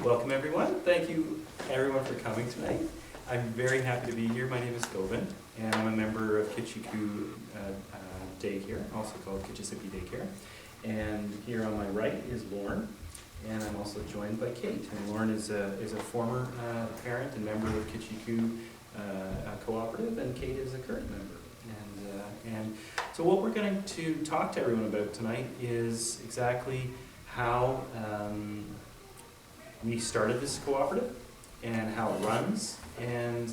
Welcome everyone. Thank you everyone for coming tonight. I'm very happy to be here. My name is Govind and I'm a member of Kitchicoo Daycare, also called Kitchissippi Daycare. And here on my right is Lauren, and I'm also joined by Kate. And Lauren is a former parent and member of Kitchicoo Cooperative, and Kate is a current member. And so what we're going to talk to everyone about tonight is exactly how we started this cooperative and how it runs, and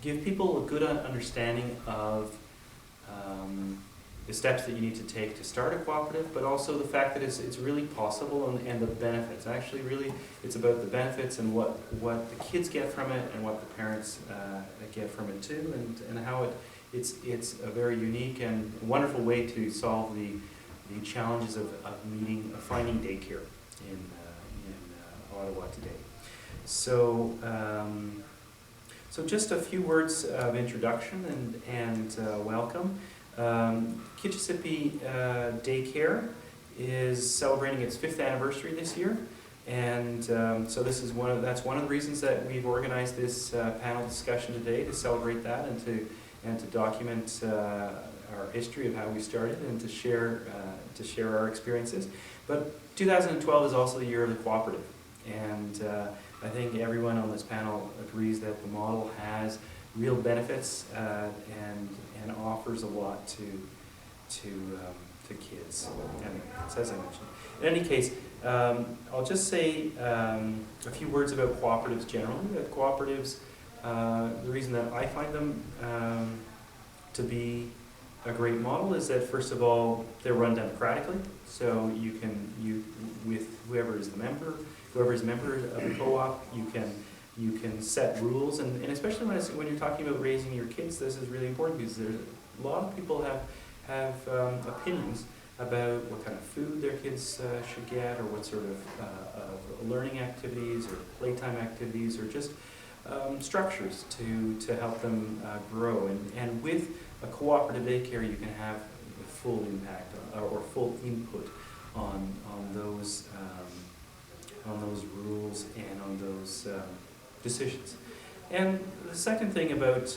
give people a good understanding of the steps that you need to take to start a cooperative, but also the fact that it's really possible, and the benefits. Actually, really, it's about the benefits and what the kids get from it and what the parents get from it too, and how it's a very unique and wonderful way to solve the challenges of finding daycare in Ottawa today. So just a few words of introduction and welcome. Kitchissippi Daycare is celebrating its 5th anniversary this year, and so this is that's one of the reasons that we've organized this panel discussion today, to celebrate that and to document our history of how we started, and to share our experiences. But 2012 is also the year of the cooperative, and I think everyone on this panel agrees that the model has real benefits and offers a lot to kids and as I mentioned. In any case, I'll just say a few words about cooperatives generally. Cooperatives, the reason that I find them to be a great model is that, first of all, they're run democratically. So with whoever is a member of the co-op, you can set rules, and especially when you're talking about raising your kids, this is really important, because there's a lot of people have opinions about what kind of food their kids should get, or what sort of learning activities or playtime activities, or just structures to help them grow. And with a cooperative daycare, you can have full impact or full input on those rules and on those decisions. And the second thing about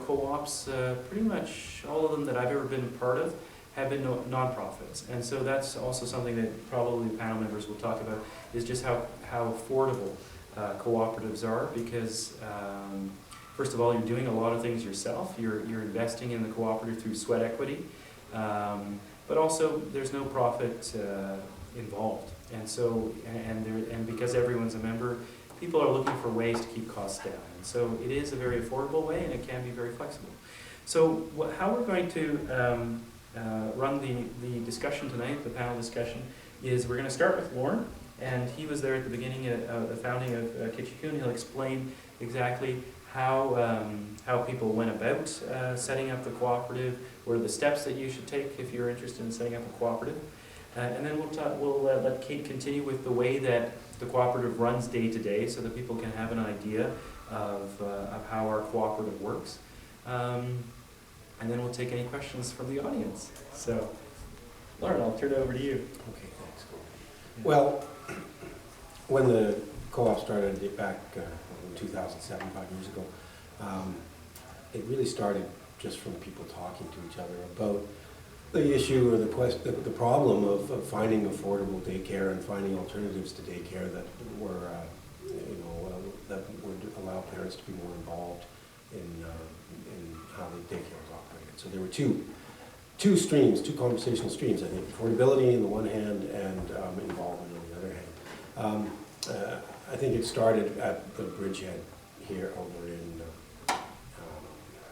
co-ops, pretty much all of them that I've ever been a part of have been non-profits. And so that's also something that probably panel members will talk about, is just how affordable cooperatives are, because first of all, you're doing a lot of things yourself. You're investing in the cooperative through sweat equity, but also there's no profit involved. And so, and because everyone's a member, people are looking for ways to keep costs down. And so it is a very affordable way, and it can be very flexible. So how we're going to run the discussion tonight, the panel discussion, is we're going to start with Lauren, and he was there at the beginning of the founding of Kitchicoo, and he'll explain exactly how people went about setting up the cooperative, what are the steps that you should take if you're interested in setting up a cooperative. And then we'll let Kate continue with the way that the cooperative runs day to day, so that people can have an idea of how our cooperative works. And then we'll take any questions from the audience. So, Lauren, I'll turn it over to you. Okay, thanks. Well, when the co-op started back in 2007, 5 years ago, it really started just from people talking to each other about the issue or the problem of finding affordable daycare and finding alternatives to daycare that would allow parents to be more involved in how the daycare was operated. So there were two conversational streams, I think: affordability on the one hand and involvement on the other hand. I think it started at the bridgehead here over in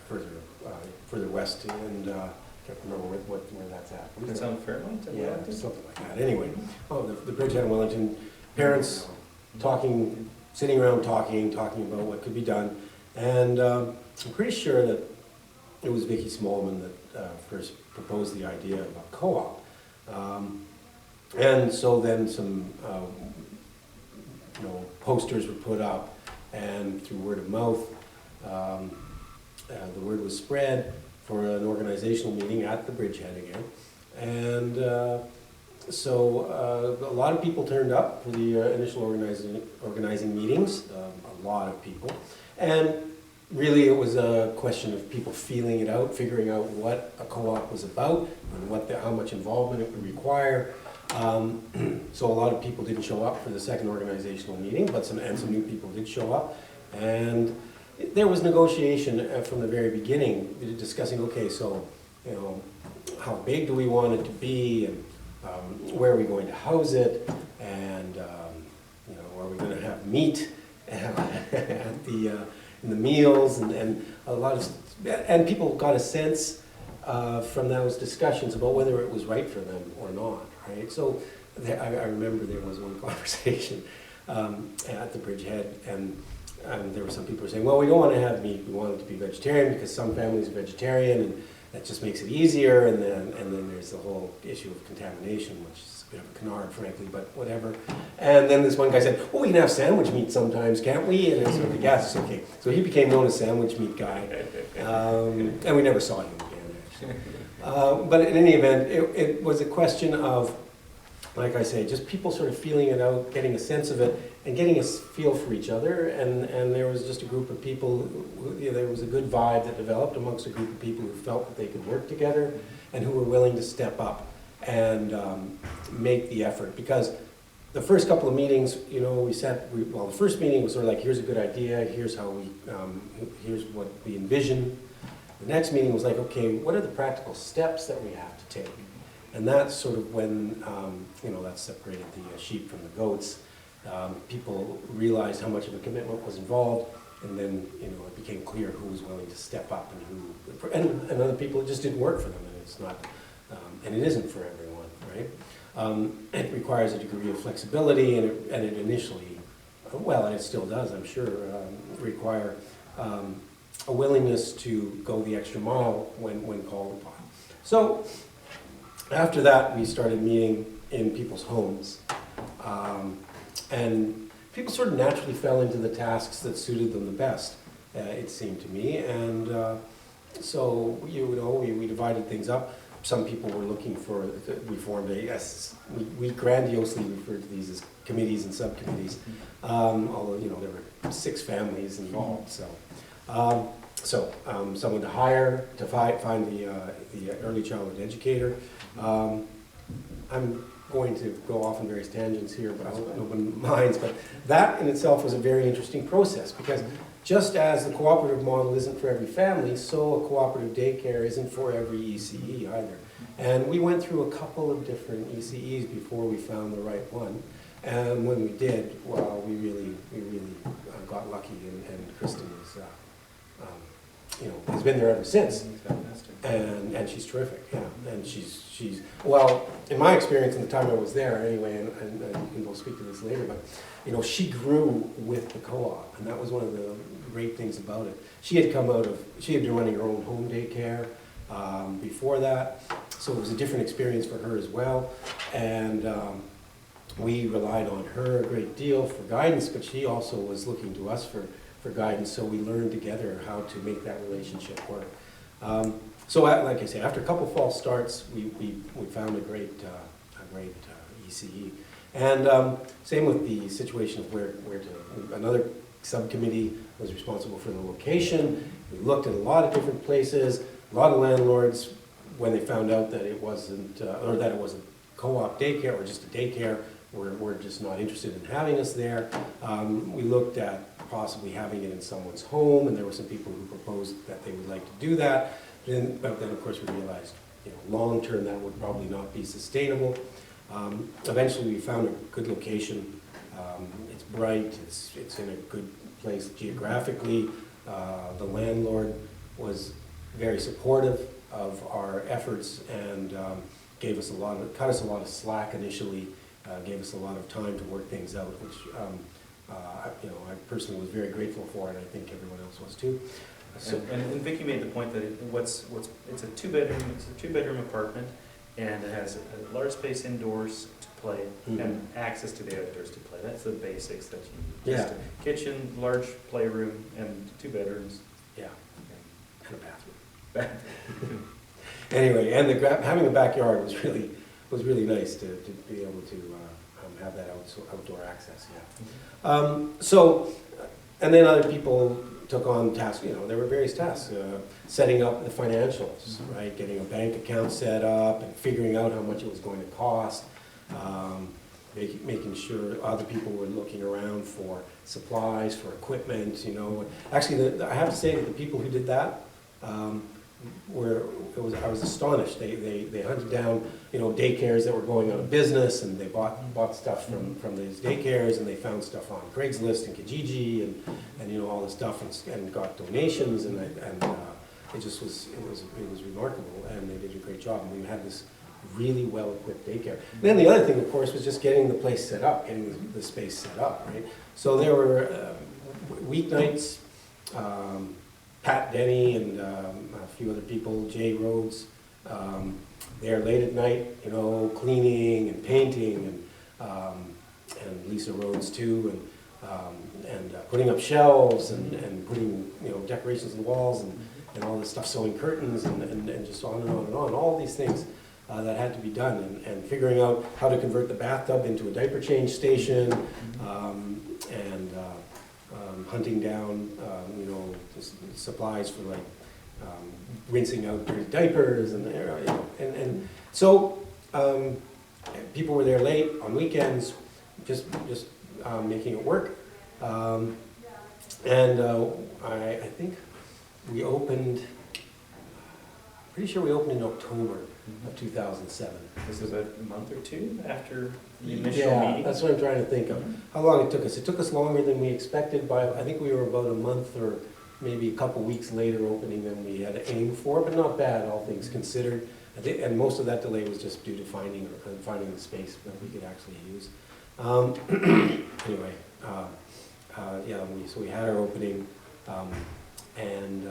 further west, and I can't remember where that's at. It's on Fairmont? Yeah, something like that. Anyway, the bridgehead in Wellington, parents talking, sitting around talking about what could be done, and I'm pretty sure that it was Vicki Smallman that first proposed the idea of a co-op, and so then some posters were put up, and through word of mouth, the word was spread for an organizational meeting at the bridgehead again, and A lot of people turned up for the initial organizing meetings, a lot of people. And really it was a question of people feeling it out, figuring out what a co-op was about and how much involvement it would require. So a lot of people didn't show up for the second organizational meeting, but some new people did show up. And there was negotiation from the very beginning, discussing, okay, so, you know, how big do we want it to be, and where are we going to house it, and you know, are we going to have meat at in the meals, and a lot of, and people got a sense from those discussions about whether it was right for them or not, right? So I remember there was one conversation at the Bridgehead, and there were some people saying, well, we don't want to have meat, we want it to be vegetarian because some families are vegetarian, and that just makes it easier, and then there's the whole issue of contamination, which is a bit of a canard, frankly, but whatever. And then this one guy said, well, we can have sandwich meat sometimes, can't we? And it's sort of, yes, okay. So he became known as sandwich meat guy, and we never saw him again, actually. But in any event, it was a question of, like I say, just people sort of feeling it out, getting a sense of it, and getting a feel for each other, and there was just a group of people, there was a good vibe that developed amongst a group of people who felt that they could work together and who were willing to step up and make the effort. Because the first couple of meetings, you know, well, the first meeting was sort of like, here's a good idea, here's how here's what we envision. The next meeting was like, okay, what are the practical steps that we have to take? And that's sort of when, you know, that separated the sheep from the goats. People realized how much of a commitment was involved, and then, you know, it became clear who was willing to step up and other people, it just didn't work for them, and it's not, and it isn't for everyone, right? It requires a degree of flexibility, and it initially, well, and it still does, I'm sure, require a willingness to go the extra mile when called upon. So after that, we started meeting in people's homes. And people sort of naturally fell into the tasks that suited them the best, it seemed to me. And so, you know, we divided things up. Some people were looking for, we formed we grandiosely referred to these as committees and subcommittees, although, you know, there were 6 families involved. So, someone to hire, to find the early childhood educator. I'm going to go off on various tangents here, but I hope no one minds. But that in itself was a very interesting process, because just as the cooperative model isn't for every family, so a cooperative daycare isn't for every ECE either. And we went through a couple of different ECEs before we found the right one. And when we did, well, we really got lucky, and Kristen is, you know, has been there ever since. And she's terrific, yeah. And she's well, in my experience in the time I was there anyway, and we'll speak to this later, but, you know, she grew with the co-op, and that was one of the great things about it. She had been running her own home daycare before that, so it was a different experience for her as well. And we relied on her a great deal for guidance, but she also was looking to us for guidance, so we learned together how to make that relationship work. So, like I say, after a couple false starts, we found a great ECE. And same with the situation of where to. Another subcommittee was responsible for the location. We looked at a lot of different places. A lot of landlords, when they found out that it wasn't, or that it was a co-op daycare or just a daycare, were just not interested in having us there. We looked at possibly having it in someone's home, and there were some people who proposed that they would like to do that. But then, of course, we realized, you know, long term that would probably not be sustainable. Eventually, we found a good location. It's bright. It's in a good place geographically. The landlord was very supportive of our efforts and cut us a lot of slack initially. Gave us a lot of time to work things out, which you know, I personally was very grateful for, and I think everyone else was too. So, and Vicki made the point that it's a two-bedroom apartment, and it has a large space indoors to play, and access to the outdoors to play. That's the basics that you need. Yeah. Just a kitchen, large playroom, and 2 bedrooms. Yeah. And a bathroom. Anyway, and having a backyard was really was really nice to be able to have that outdoor access, yeah. And then other people took on tasks, there were various tasks, setting up the financials, right? Getting a bank account set up and figuring out how much it was going to cost, making sure other people were looking around for supplies, for equipment, Actually, I have to say that the people who did that, I was astonished. They hunted down, daycares that were going out of business, and they bought stuff from these daycares, and they found stuff on Craigslist and Kijiji and all this stuff, and got donations, and it was remarkable, and they did a great job, and we had this really well-equipped daycare. And then the other thing, of course, was just getting the place set up, getting the space set up, right? So there were weeknights. Pat Denny and a few other people, Jay Rhodes, there late at night, cleaning and painting, and Lisa Rhodes too, and putting up shelves and putting decorations on the walls and all this stuff, sewing curtains and just on and on and on, all these things that had to be done, and figuring out how to convert the bathtub into a diaper change station, and hunting down, supplies for like rinsing out dirty diapers, and so people were there late on weekends, just making it work, and I think we opened. Pretty sure we opened in October of 2007. This is a month or two after the initial meeting? That's what I'm trying to think of. How long it took us. It took us longer than we expected. I think we were about a month or maybe a couple weeks later opening than we had aimed for, but not bad, all things considered. And most of that delay was just due to finding the space that we could actually use. Anyway, so we had our opening, and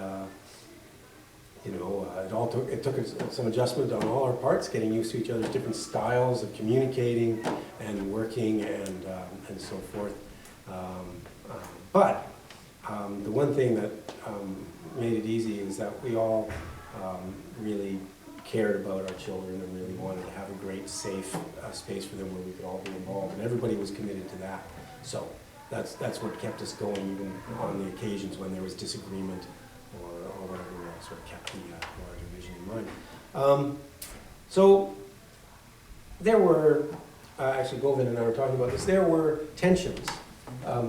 it took some adjustment on all our parts, getting used to each other's different styles of communicating and working and so forth. But the one thing that made it easy is that we all really cared about our children and really wanted to have a great, safe space for them where we could all be involved, and everybody was committed to that. So that's what kept us going, even on the occasions when there was disagreement or whatever. Sort of kept our division in mind. So there were, actually Govind and I were talking about this, there were tensions,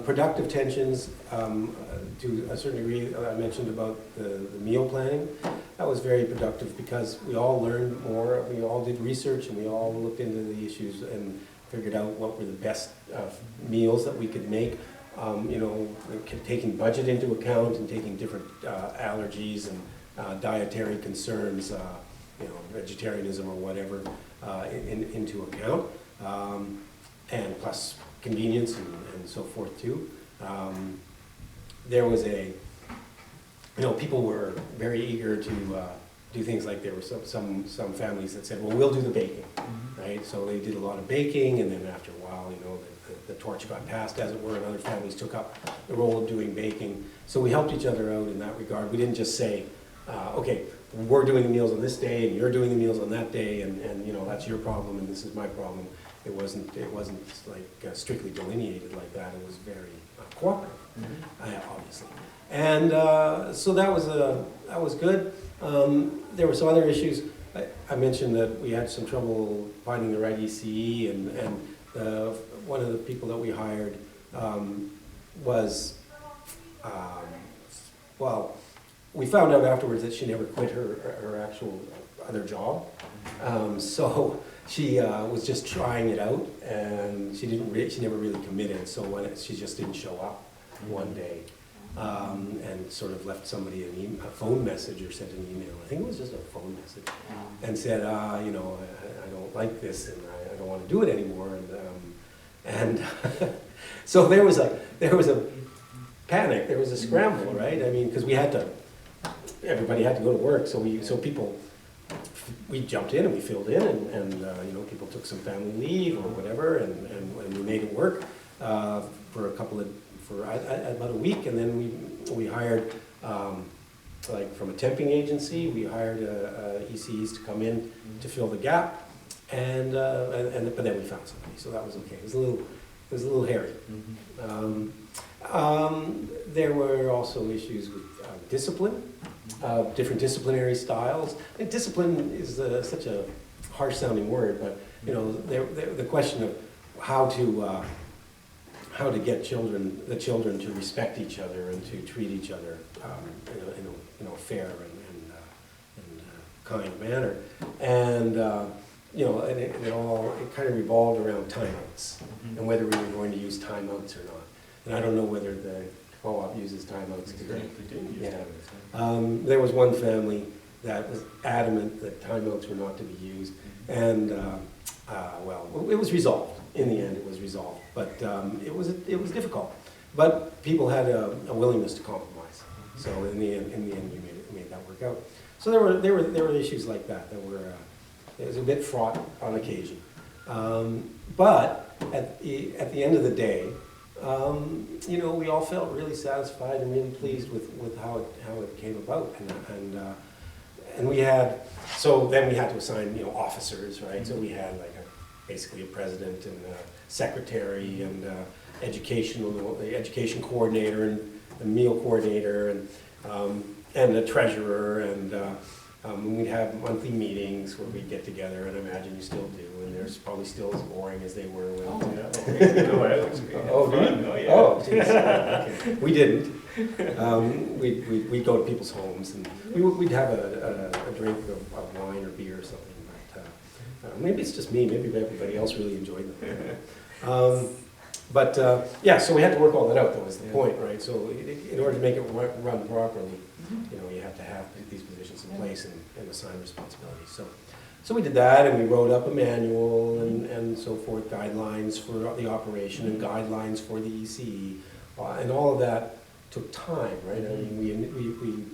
productive tensions to a certain degree. I mentioned about the meal planning. That was very productive because we all learned more, we all did research, and we all looked into the issues and figured out what were the best meals that we could make. Taking budget into account and taking different allergies and dietary concerns, vegetarianism or whatever, into account, and plus convenience and so forth too. There was people were very eager to do things like there were some families that said, well, we'll do the baking, right? So they did a lot of baking, and then after a while, the torch got passed, as it were, and other families took up the role of doing baking. So we helped each other out in that regard. We didn't just say, okay, we're doing the meals on this day, and you're doing the meals on that day, and that's your problem, and this is my problem. It wasn't like strictly delineated like that. It was very cooperative, obviously. And so that was good. There were some other issues. I mentioned that we had some trouble finding the right ECE, and one of the people that we hired was, we found out afterwards that she never quit her actual other job. So she was just trying it out, and she never really committed. So she just didn't show up one day, and sort of left somebody a phone message or sent an email. I think it was just a phone message, and said, I don't like this, and I don't want to do it anymore. And so there was a panic. There was a scramble, right? I mean, because everybody had to go to work, so we jumped in and we filled in, and people took some family leave or whatever, and we made it work for about a week, and then we hired from a temping agency, we hired ECEs to come in to fill the gap, But then we found somebody, so that was okay. It was a little hairy. There were also issues with discipline, different disciplinary styles. And discipline is such a harsh-sounding word, but you know, the question of how to get the children to respect each other and to treat each other in a fair and kind manner, and you know, and it kind of revolved around timeouts and whether we were going to use timeouts or not. And I don't know whether the co-op uses timeouts today. There was one family that was adamant that timeouts were not to be used, and well, it was resolved. In the end, it was resolved, but it was difficult. But people had a willingness to compromise. So in the end, we made that work out. So there were issues like that were it was a bit fraught on occasion. But at the end of the day, you know, we all felt really satisfied and really pleased with how it came about, and we had, so then we had to assign, you know, officers, right? So we had like basically a president and a secretary and the education coordinator and the meal coordinator and the treasurer, and we'd have monthly meetings where we'd get together, and I imagine you still do, and they're probably still as boring as they were when. Oh yeah. Oh, geez. Okay. We didn't. We'd go to people's homes, and we'd have a drink of wine or beer or something. But maybe it's just me. Maybe everybody else really enjoyed them. Yeah, so we had to work all that out. That was the point, right? So in order to make it run properly, you know, you have to have these positions in place and assign responsibilities. So we did that, and we wrote up a manual and so forth, guidelines for the operation and guidelines for the ECE, and all of that took time, right? I mean,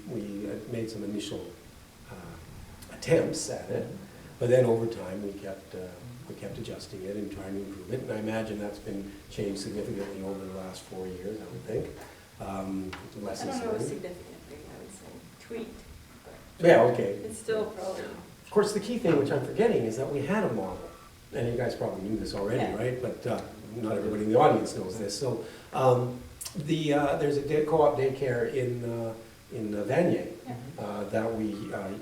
we made some initial attempts at it, but then over time we kept adjusting it and trying to improve it, and I imagine that's been changed significantly over the last 4 years, I would think. Lessons I don't know learned. significantly, I would say tweaked. Yeah, okay. It's still probably. Of course, the key thing, which I'm forgetting, is that we had a model, and you guys probably knew this already, Yeah. right? But not everybody in the audience knows this. So there's a co-op daycare in Vanier that we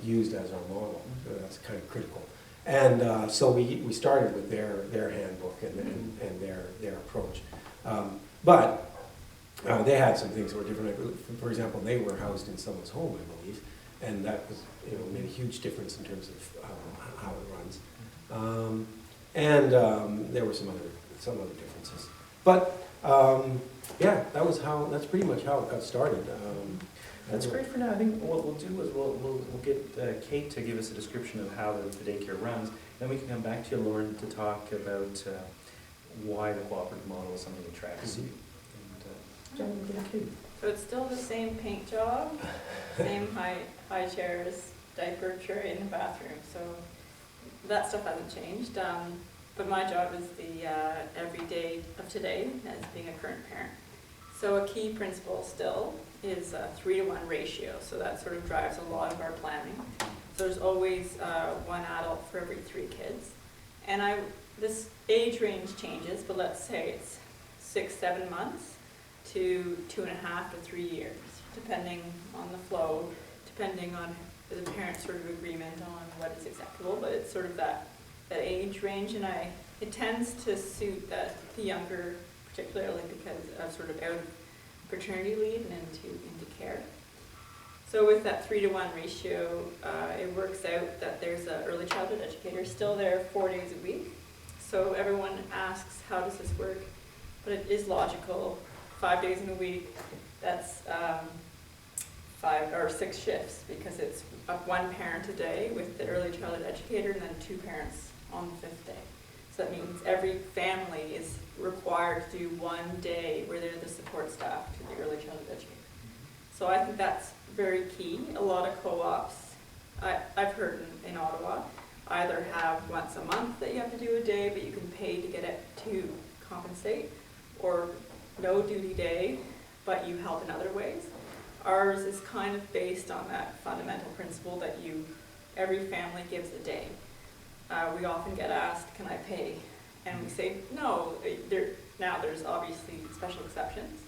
used as our model. That's kind of critical. And so we started with their handbook and their approach. But they had some things that were different. For example, they were housed in someone's home, I believe, and that was, you know, made a huge difference in terms of how it runs. There were some other differences. But yeah, that's pretty much how it got started. That's great for now. I think what we'll do is we'll get Kate to give us a description of how the daycare runs. Then we can come back to you, Lauren, to talk about why the cooperative model is something that attracts you. And Kate. So it's still the same paint job, same high chairs, diaper tray in the bathroom. So that stuff hasn't changed. But my job is the everyday of today as being a current parent. So a key principle still is a 3-to-1 ratio. So that sort of drives a lot of our planning. So there's always one adult for every 3 kids. And this age range changes, but let's say it's 6-7 months to 2.5 to 3 years, depending on the flow, depending on the parent's sort of agreement on what is acceptable, but it's sort of that age range, and it tends to suit the younger, particularly because of sort of out of paternity leave and into care. So with that 3-to-1 ratio, it works out that there's an early childhood educator still there 4 days a week. So everyone asks, how does this work? But it is logical. 5 days in a week, that's 5 or 6 shifts, because it's one parent a day with the early childhood educator and then 2 parents on the 5th day. So that means every family is required to do 1 day where they're the support staff to the early childhood educator. So I think that's very key. A lot of co-ops, I've heard in Ottawa, either have once a month that you have to do a day, but you can pay to get it to compensate, or no duty day, but you help in other ways. Ours is kind of based on that fundamental principle that every family gives a day. we often get asked, can I pay? And we say, no, now there's obviously special exceptions,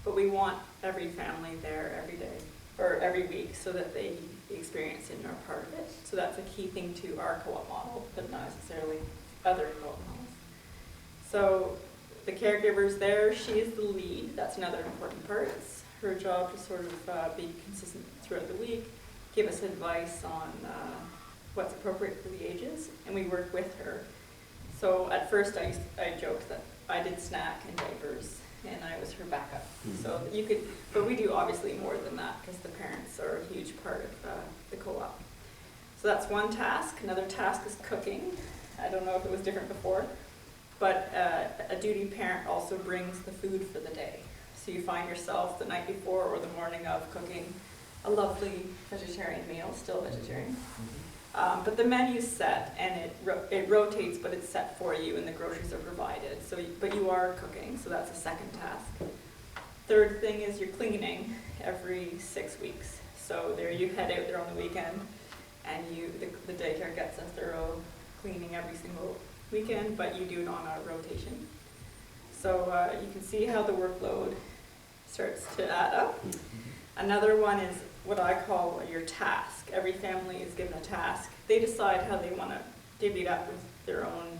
but we want every family there every day, or every week, so that they experience it and are part of it. So that's a key thing to our co-op model, but not necessarily other co-op models. So the caregiver's there, she is the lead, that's another important part. It's her job to sort of be consistent throughout the week, give us advice on what's appropriate for the ages, and we work with her. So at first I joked that I did snack and diapers, and I was her backup. Mm-hmm. So you could, but we do obviously more than that, because the parents are a huge part of the co-op. So that's one task. Another task is cooking. I don't know if it was different before, but a duty parent also brings the food for the day. So you find yourself the night before or the morning of cooking a lovely vegetarian meal, still vegetarian. But the menu's set, and it rotates, but it's set for you, and the groceries are provided. So, but you are cooking, so that's a second task. Third thing is you're cleaning every 6 weeks. So there you head out there on the weekend, and the daycare gets a thorough cleaning every single weekend, but you do it on a rotation. So you can see how the workload starts to add up. Another one is what I call your task. Every family is given a task. They decide how they want to divvy it up with their own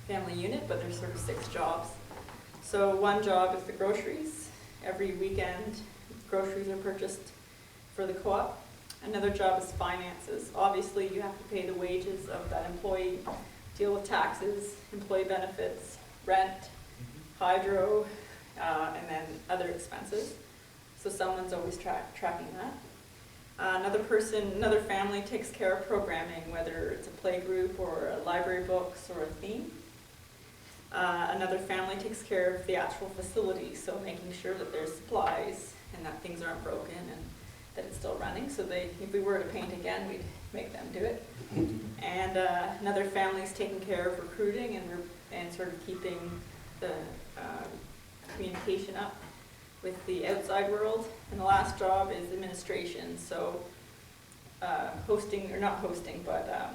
family unit, but there's sort of 6 jobs. So one job is the groceries. Every weekend, groceries are purchased for the co-op. Another job is finances. Obviously, you have to pay the wages of that employee, deal with taxes, employee benefits, rent, hydro, and then other expenses. So someone's always tracking that. Another family takes care of programming, whether it's a play group or a library books or a theme. Another family takes care of the actual facility, so making sure that there's supplies and that things aren't broken and that it's still running. So if we were to paint again, we'd make them do it. And another family's taking care of recruiting and sort of keeping the communication up with the outside world. And the last job is administration, so hosting, or not hosting, but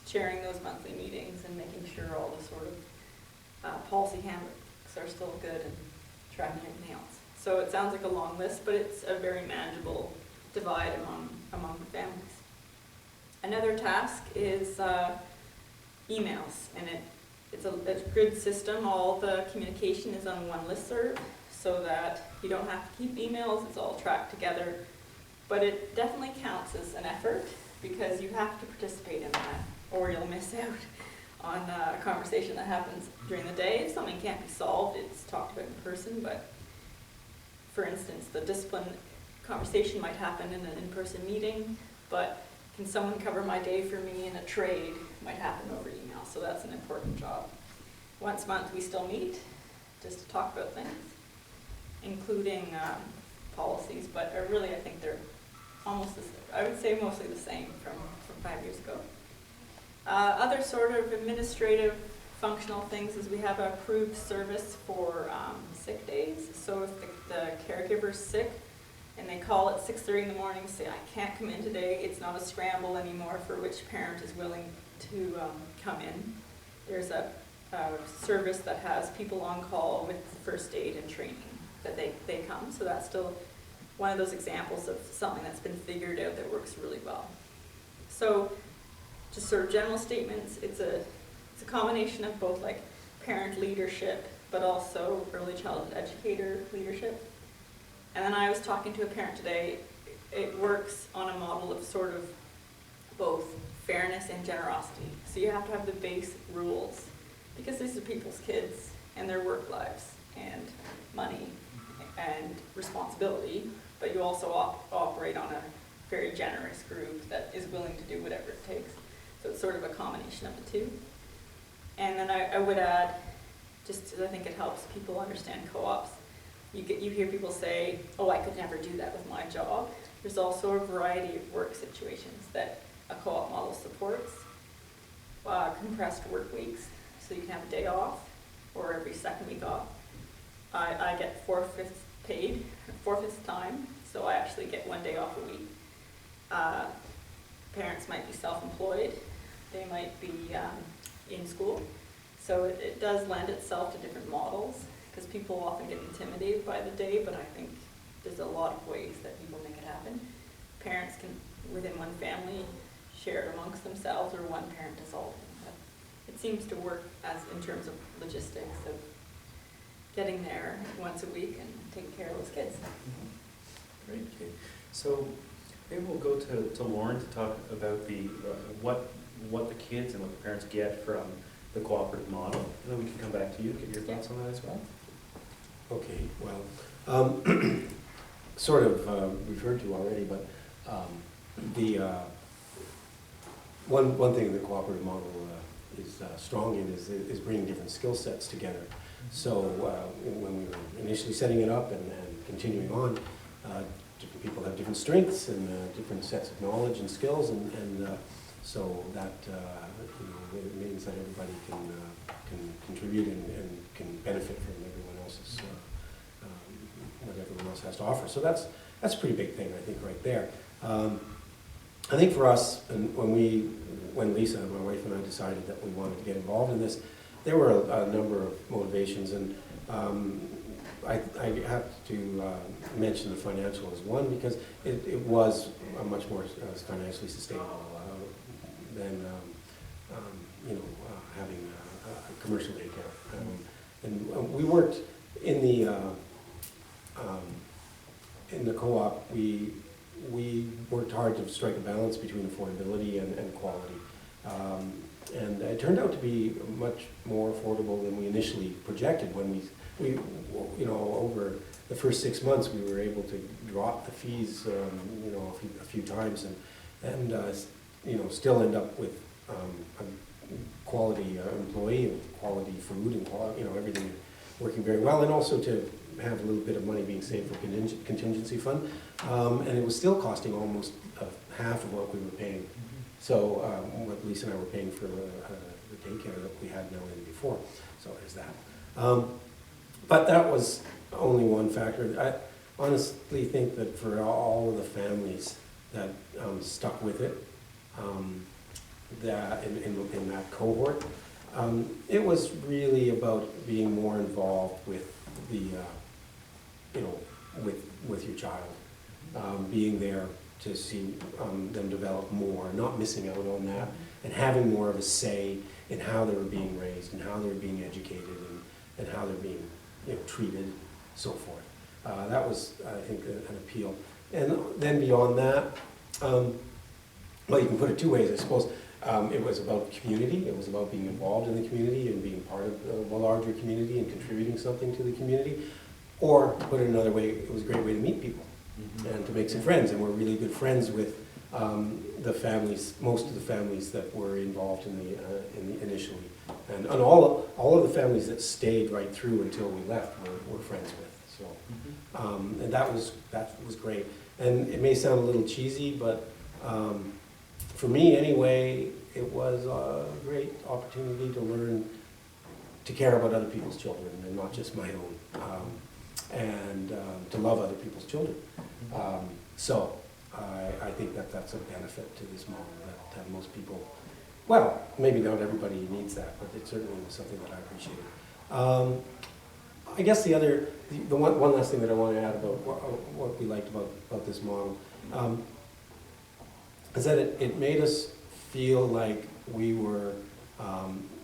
chairing those monthly meetings and making sure all the sort of policy handbooks are still good and tracking everything else. So it sounds like a long list, but it's a very manageable divide among the families. Another task is emails, and it's a good system. All the communication is on one listserv, so that you don't have to keep emails, it's all tracked together. But it definitely counts as an effort, because you have to participate in that, or you'll miss out on a conversation that happens during the day. If something can't be solved, it's talked about in person, but for instance, the discipline conversation might happen in an in-person meeting, but can someone cover my day for me in a trade might happen over email, so that's an important job. Once a month we still meet, just to talk about things, including policies, but really I think they're almost, I would say mostly the same from 5 years ago. Other sort of administrative functional things is we have an approved service for sick days. So if the caregiver's sick and they call at 6:30 in the morning and say, I can't come in today, it's not a scramble anymore for which parent is willing to come in. There's a service that has people on call with first aid and training that they come. So that's still one of those examples of something that's been figured out that works really well. So just sort of general statements, it's a combination of both like parent leadership, but also early childhood educator leadership. And then I was talking to a parent today, it works on a model of sort of both fairness and generosity. So you have to have the basic rules, because these are people's kids and their work lives and money and responsibility, but you also operate on a very generous group that is willing to do whatever it takes. So it's sort of a combination of the two. And then I would add, just because I think it helps people understand co-ops, you hear people say, oh, I could never do that with my job. There's also a variety of work situations that a co-op model supports. Compressed work weeks, so you can have a day off, or every second week off. I get 4/5 paid, 4/5 time, so I actually get 1 day off a week. Parents might be self-employed, they might be in school. So it does lend itself to different models, because people often get intimidated by the day, but I think there's a lot of ways that people make it happen. Parents can, within one family, share it amongst themselves, or one parent does all of them. But it seems to work as in terms of logistics of getting there once a week and taking care of those kids. Great, Kate. So maybe we'll go to Lauren to talk about the what the kids and what the parents get from the cooperative model. And then we can come back to you, get your thoughts on that as well. Okay, well, sort of referred to already, but the one thing the cooperative model is strong in is bringing different skill sets together. So when we were initially setting it up and continuing on, different people have different strengths and different sets of knowledge and skills, and so that it means that everybody can contribute and can benefit from everyone else's what everyone else has to offer. So that's a pretty big thing, I think, right there. I think for us, and when Lisa, my wife, and I decided that we wanted to get involved in this, there were a number of motivations, and I have to mention the financial as one, because it was a much more financially sustainable than having a commercial daycare. And we worked in the co-op. We worked hard to strike a balance between affordability and quality. And it turned out to be much more affordable than we initially projected. When we over the first 6 months, we were able to drop the fees, a few times, and still end up with a quality employee, and quality food, and quality, everything working very well, and also to have a little bit of money being saved for contingency fund, and it was still costing almost half of what we were paying. So what Lisa and I were paying for the daycare that we had now in before. So there's that. But that was only one factor. I honestly think that for all of the families that stuck with it, that in that cohort, it was really about being more involved with the, with your child, being there to see them develop more, not missing out on that, and having more of a say in how they were being raised and how they were being educated and how they're being treated, so forth. That was, I think, an appeal. And then beyond that, well, you can put it two ways, I suppose. It was about community. It was about being involved in the community and being part of a larger community and contributing something to the community. Or, to put it another way, it was a great way to meet people and to make some friends. And we're really good friends with the families, most of the families that were involved in the initially. And all of the families that stayed right through until we left we're friends with. So, and that was great. And it may sound a little cheesy, but for me anyway, it was a great opportunity to learn to care about other people's children and not just my own, and to love other people's children. So I think that's a benefit to this model that most people, well, maybe not everybody needs that, but it certainly was something that I appreciated. I guess the one last thing that I want to add about what we liked about this model is that it made us feel like we were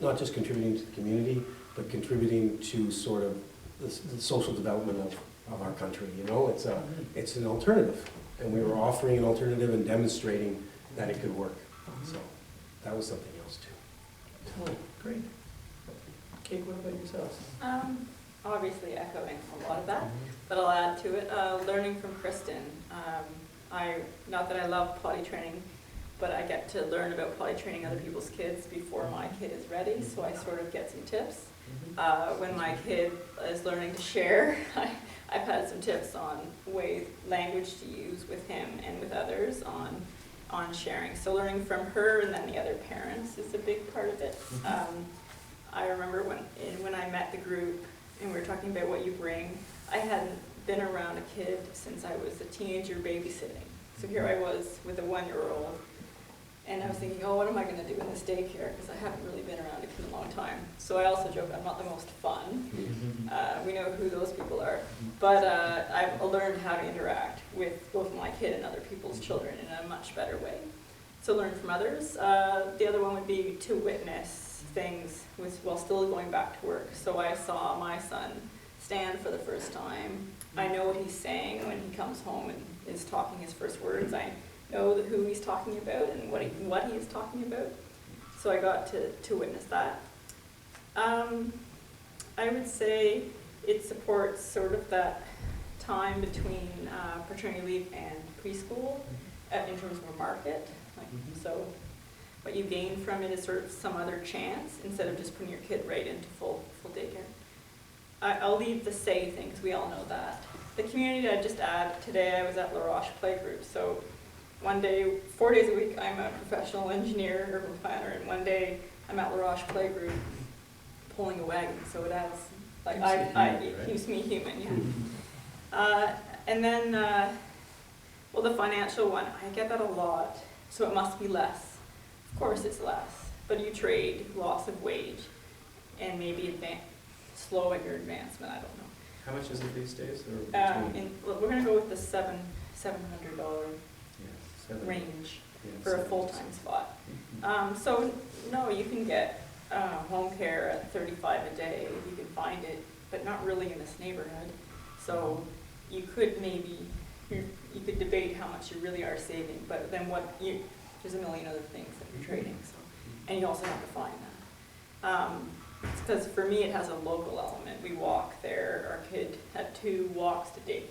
not just contributing to the community, but contributing to sort of the social development of our country. It's an alternative, and we were offering an alternative and demonstrating that it could work. So that was something else too. Oh, great. Kate, what about yourselves? Obviously echoing a lot of that, but I'll add to it. Learning from Kristen. Not that I love potty training, but I get to learn about potty training other people's kids before my kid is ready, so I sort of get some tips. When my kid is learning to share, I've had some tips on language to use with him and with others on sharing. So learning from her and then the other parents is a big part of it. I remember when I met the group and we were talking about what you bring, I hadn't been around a kid since I was a teenager babysitting. So here I was with a 1-year-old, And I was thinking, oh, what am I going to do in this daycare? Because I haven't really been around it in a long time. So I also joke I'm not the most fun. We know who those people are. But I've learned how to interact with both my kid and other people's children in a much better way. So learn from others. The other one would be to witness things while still going back to work. So I saw my son stand for the first time. I know what he's saying when he comes home and is talking his first words. I know who he's talking about and what he is talking about. So I got to witness that. I would say it supports sort of that time between paternity leave and preschool in terms of a market. So what you gain from it is sort of some other chance instead of just putting your kid right into full daycare. I'll leave the say thing because we all know that. The community, I'd just add, today I was at La Roche Playgroup. So one day, 4 days a week, I'm a professional engineer, urban planner, and one day I'm at La Roche Playgroup pulling a wagon. So it adds, like, it keeps me human, yeah. And then, well, the financial one, I get that a lot, so it must be less. Of course it's less, but you trade loss of wage and maybe slow at your advancement, I don't know. How much is it these days? Or We're going to go with the $700 range for a full-time spot. So no, you can get home care at $35 a day if you can find it, but not really in this neighborhood. So you could maybe, you could debate how much you really are saving, but then there's a million other things that you're trading. So, and you also have to find that. Because for me it has a local element. We walk there, our kid had 2 walks to daycare,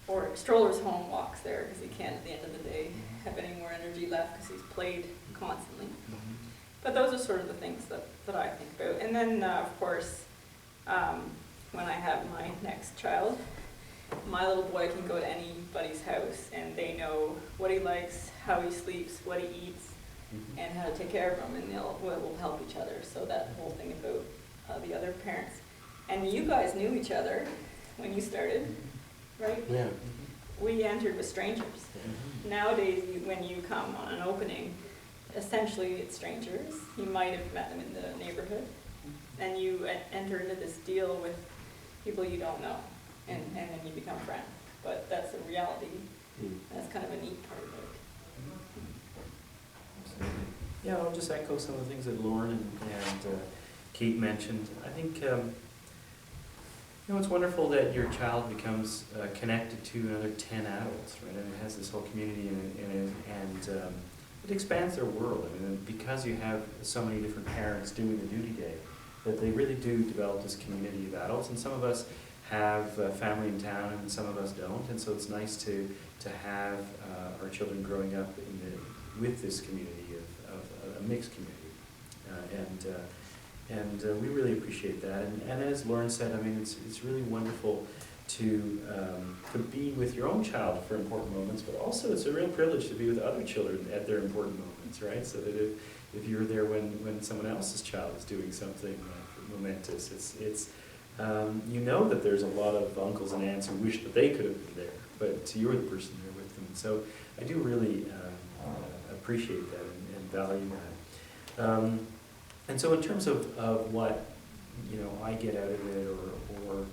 or strollers home walks there because he can't at the end of the day have any more energy left because he's played constantly. But those are sort of the things that I think about. And then of course, when I have my next child, my little boy can go to anybody's house and they know what he likes, how he sleeps, what he eats, and how to take care of him, and we'll help each other. So that whole thing about the other parents. And you guys knew each other when you started, right? Yeah. We entered with strangers. Nowadays, when you come on an opening, essentially it's strangers. You might have met them in the neighborhood, and you enter into this deal with people you don't know, and then you become friends. But that's the reality. That's kind of a neat part of it. Yeah, I'll just echo some of the things that Lauren and Kate mentioned. I think it's wonderful that your child becomes connected to another 10 adults, right? And it has this whole community in it, and it expands their world. I mean, because you have so many different parents doing the duty day, that they really do develop this community of adults. And some of us have family in town, and some of us don't. And so it's nice to have our children growing up with this community of a mixed community, and we really appreciate that. And as Lauren said, I mean, it's really wonderful to be with your own child for important moments, but also it's a real privilege to be with other children at their important moments, right? So that if you're there when someone else's child is doing something momentous, it's you know that there's a lot of uncles and aunts who wish that they could have been there, but you're the person there with them. So I do really appreciate that and value that. And so in terms of what I get out of it, or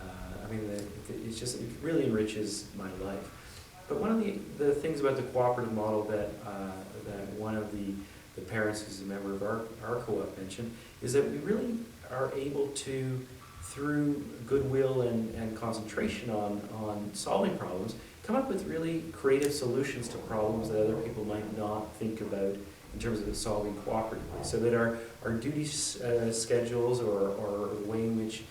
I mean, it really enriches my life. But one of the things about the cooperative model that one of the parents who's a member of our co-op mentioned is that we really are able to, through goodwill and concentration on solving problems, come up with really creative solutions to problems that other people might not think about in terms of solving cooperatively. So that our duty schedules or the way in which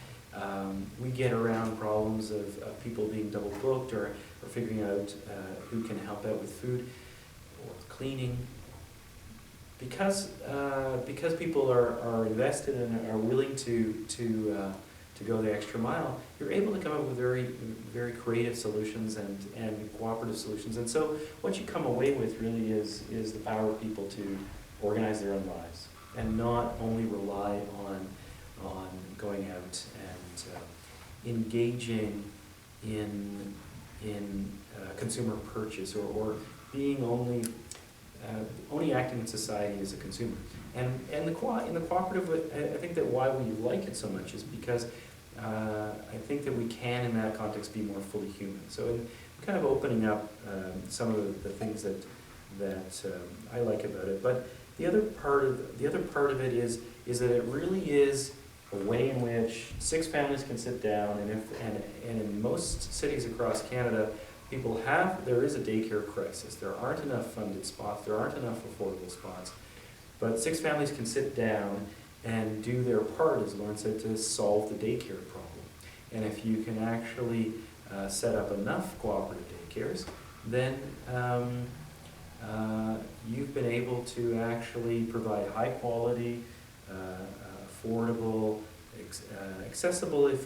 we get around problems of people being double booked or figuring out who can help out with food or cleaning. Because people are invested and are willing to go the extra mile, you're able to come up with very, very creative solutions and cooperative solutions. And so what you come away with really is the power of people to organize their own lives and not only rely on going out and engaging in consumer purchase or being only only acting in society as a consumer. And in the cooperative, I think that why we like it so much is because I think that we can, in that context, be more fully human. So in kind of opening up some of the things that I like about it. But the other part of it is that it really is a way in which 6 families can sit down, and in most cities across Canada, there is a daycare crisis. There aren't enough funded spots, there aren't enough affordable spots, but 6 families can sit down and do their part, as Lauren said, to solve the daycare problem. And if you can actually set up enough cooperative daycares, then you've been able to actually provide high quality, affordable, accessible. If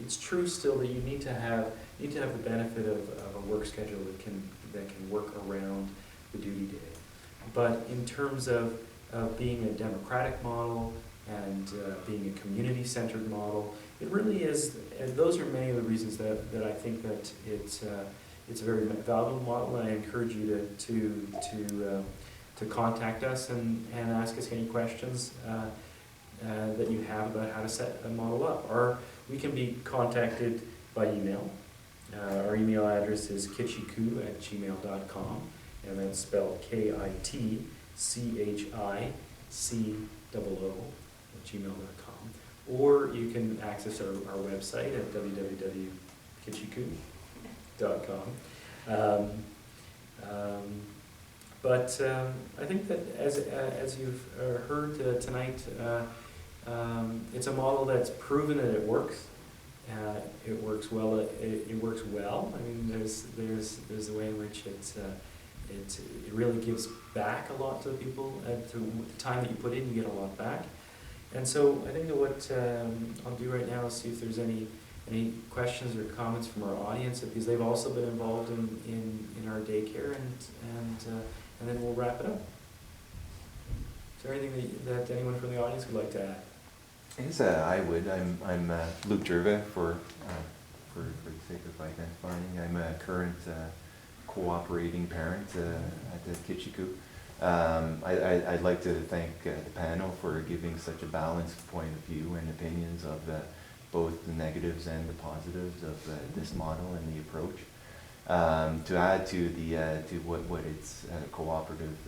it's true still that you need to have the benefit of a work schedule that can work around the duty day. But in terms of being a democratic model and being a community-centered model, it really is. And those are many of the reasons that I think that it's a very valuable model, and I encourage you to contact us and ask us any questions that you have about how to set a model up. Or we can be contacted by email. Our email address is kitchicoo@gmail.com, and that's spelled KITCHICOO@gmail.com. Or you can access our website at www.kitchicoo.com. But I think that as you've heard tonight, it's a model that's proven that it works. It works well. It works well. I mean, there's a way in which it really gives back a lot to the people. To the time that you put in, you get a lot back. And so I think that what I'll do right now is see if there's any questions or comments from our audience, because they've also been involved in our daycare, and then we'll wrap it up. Is there anything that anyone from the audience would like to add? Yes, I would. I'm Luke Gervais for the sake of identifying. I'm a current cooperating parent at the Kitchicoo. I'd like to thank the panel for giving such a balanced point of view and opinions of both the negatives and the positives of this model and the approach. To add to what its cooperative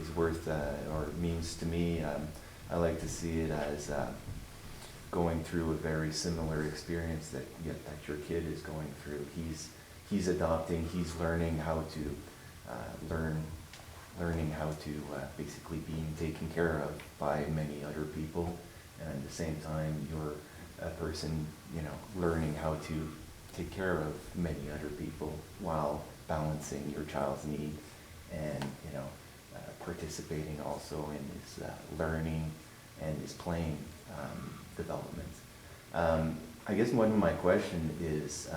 is worth or means to me, I like to see it as going through a very similar experience that your kid is going through. He's adopting. He's learning how to basically being taken care of by many other people, and at the same time you're a person, learning how to take care of many other people while balancing your child's needs and participating also in his learning and his playing development. I guess one of my question is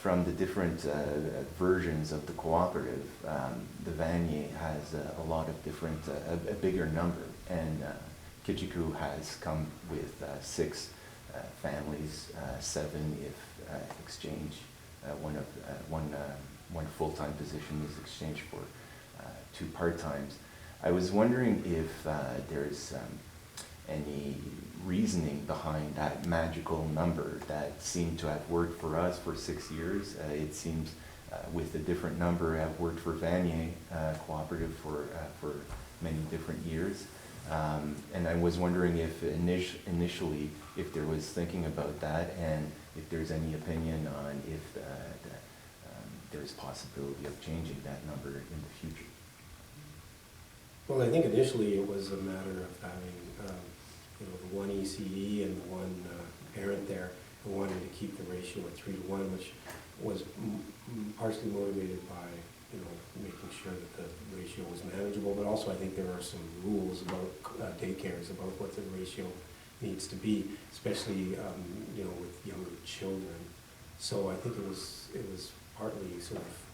from the different versions of the cooperative, the Vanier has a lot of different, a bigger number, and Kitchicoo has come with 6 families, 7 if exchange, one full-time position is exchanged for 2 part-times. I was wondering if there's any reasoning behind that magical number that seemed to have worked for us for 6 years. It seems with a different number have worked for Vanier Cooperative for many different years. And I was wondering if initially if there was thinking about that, and if there's any opinion on if there's possibility of changing that number in the future. Well, I think initially it was a matter of having the one ECE and the one parent there, and wanting to keep the ratio at 3-to-1, which was partially motivated by making sure that the ratio was manageable, but also I think there are some rules about daycares about what the ratio needs to be, especially with younger children. So I think it was partly sort of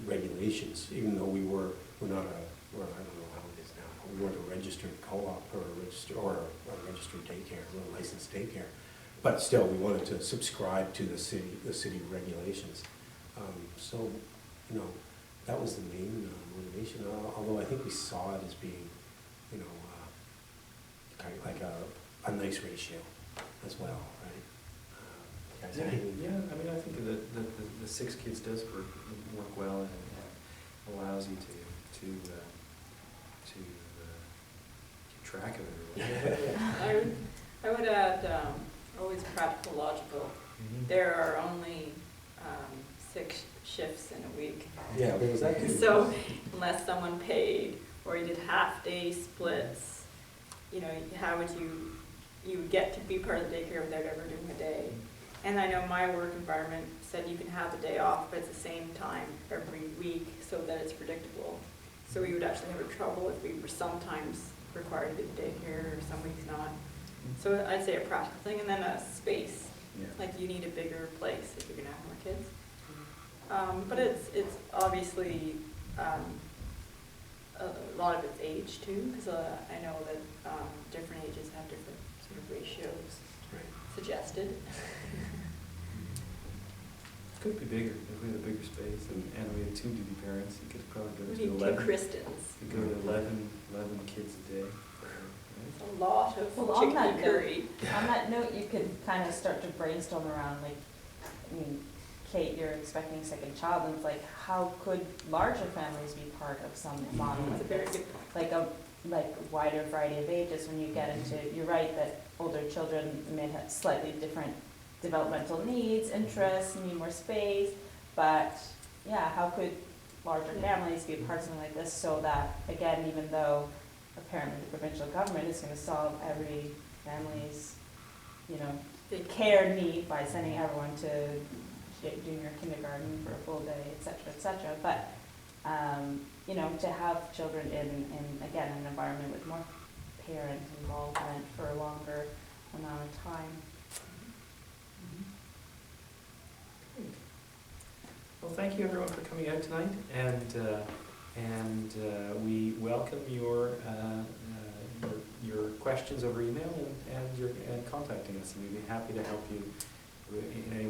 regulations, even though we're not a, well, I don't know how it is now, we weren't a registered co-op or a registered daycare, a licensed daycare, but still we wanted to subscribe to the city regulations. So that was the main motivation, although I think we saw it as being, you know, kind of like a nice ratio as well, right? Guys, Yeah, anything? I mean, I think that the 6 kids does work well and allows you to keep track of it. I would add, always practical, logical. There are only 6 shifts in a week. Yeah, there was that too. So unless someone paid or you did half-day splits, you know, how would you would get to be part of the daycare without ever doing a day. And I know my work environment said you can have the day off, but it's the same time every week so that it's predictable. So we would actually have trouble if we were sometimes required to do daycare or some weeks not. So I'd say a practical thing, and then a space. Yeah. Like you need a bigger place if you're gonna have more kids. But it's obviously, a lot of it's age too, because I know that different ages have different sort of ratios Right. suggested. Could be bigger, if we had a bigger space, and we had 2 duty parents, you could probably go We to need 2 11. Kristens. You could go to 11 kids a day. It's a lot of Well, on that chicken curry. On that note, you could kind of start to brainstorm around, like, I mean, Kate, you're expecting a second child, and it's like, how could larger families be part of some fun That's a like very this? good point. Like a wider variety of ages when you get into, you're right, that older children may have slightly different developmental needs, interests, need more space, but yeah, how could larger families be a part of something like this so that, again, even though apparently the provincial government is going to solve every family's, you know, Big care need by sending everyone to junior kindergarten for a full day, et cetera, but, you know, to have children in again, an environment with more parent involvement for a longer amount of time. Well, thank you everyone for coming out tonight, and we welcome your questions over email and contacting us, and we'd be happy to help you in